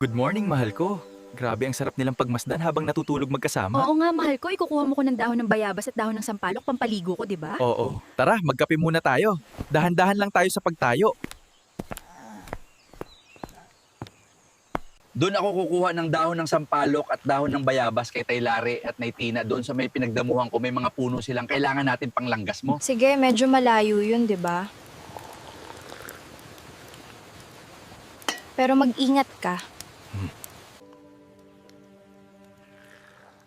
Good morning, mahal ko. Grabe ang sarap nilang pagmasdan habang natutulog magkasama. Oo nga, mahal ko. Ikukuha mo ko ng dahon ng bayabas at dahon ng sampalok, pampaligo ko, di ba? Oo. Tara, magkape muna tayo. Dahan-dahan lang tayo sa pagtayo. Doon ako kukuha ng dahon ng sampalok at dahon ng bayabas kay Taylare at Naitina. Doon sa may pinagdamuhan ko, may mga puno silang kailangan natin panglanggas mo. Sige, medyo malayo yun, di ba? Pero mag-ingat ka.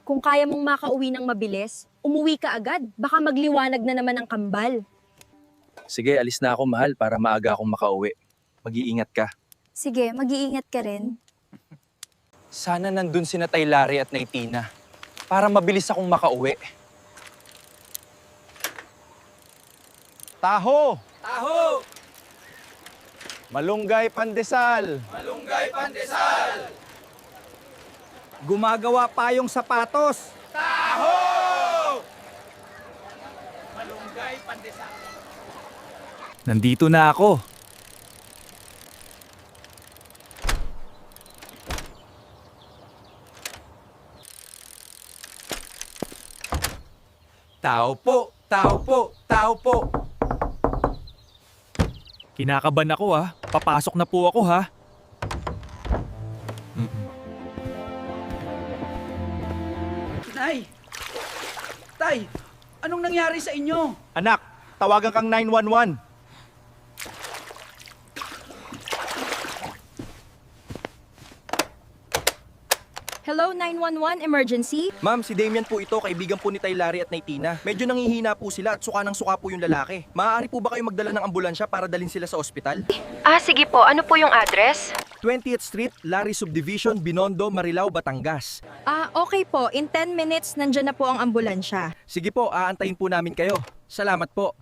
Kung kaya mong makauwi ng mabilis, umuwi ka agad. Baka magliwanag na naman ang kambal. Sige, alis na ako, mahal, para maaga akong makauwi. Mag-iingat ka. Sige, mag-iingat ka rin. Sana nandun sina Taylare at Naitina para mabilis akong makauwi. Taho! Taho! Malunggay pandesal! Malunggay pandesal! Gumagawa payong sapatos! Taho! Malunggay pandesal! Nandito na ako. Tao po! Tao po! Tao po! Kinakaban ako ha. Papasok na po ako ha. Tay! Tay! Anong nangyari sa inyo? Anak, tawagan kang 911. Hello, 911 emergency? Ma'am, si Damian po ito, kaibigan po ni Taylare at Naitina. Medyo nangihina po sila at suka ng suka po yung lalaki. Maaari po ba kayo magdala ng ambulansya para dalhin sila sa ospital? Sige po. Ano po yung address? 20th Street, Larry Subdivision, Binondo, Marilao, Batangas. Okay po. In 10 minutes, nandyan na po ang ambulansya. Sige po, aantayin po namin kayo. Salamat po.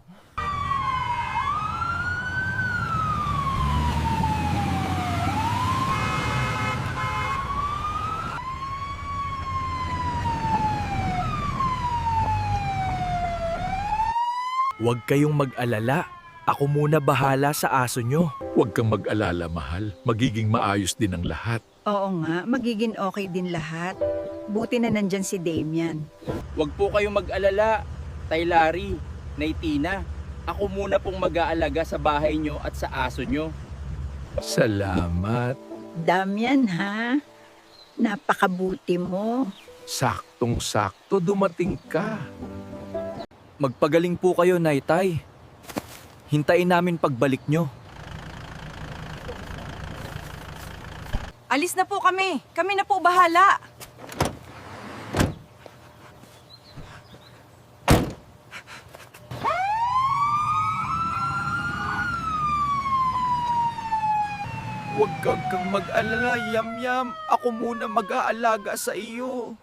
Huwag kayong mag-alala. Ako muna bahala sa aso nyo. Huwag kang mag-alala, mahal. Magiging maayos din ang lahat. Oo nga, magiging okay din lahat. Buti na nandyan si Damian. Huwag po kayong mag-alala, Taylare, Naitina. Ako muna pong mag-aalaga sa bahay nyo at sa aso nyo. Salamat. Damian ha, napakabuti mo. Saktong-sakto dumating ka. Magpagaling po kayo, Naitay. Hintayin namin pagbalik nyo. Alis na po kami. Kami na po bahala. Huwag kang mag-alala, Yam-Yam. Ako muna mag-aalaga sa iyo.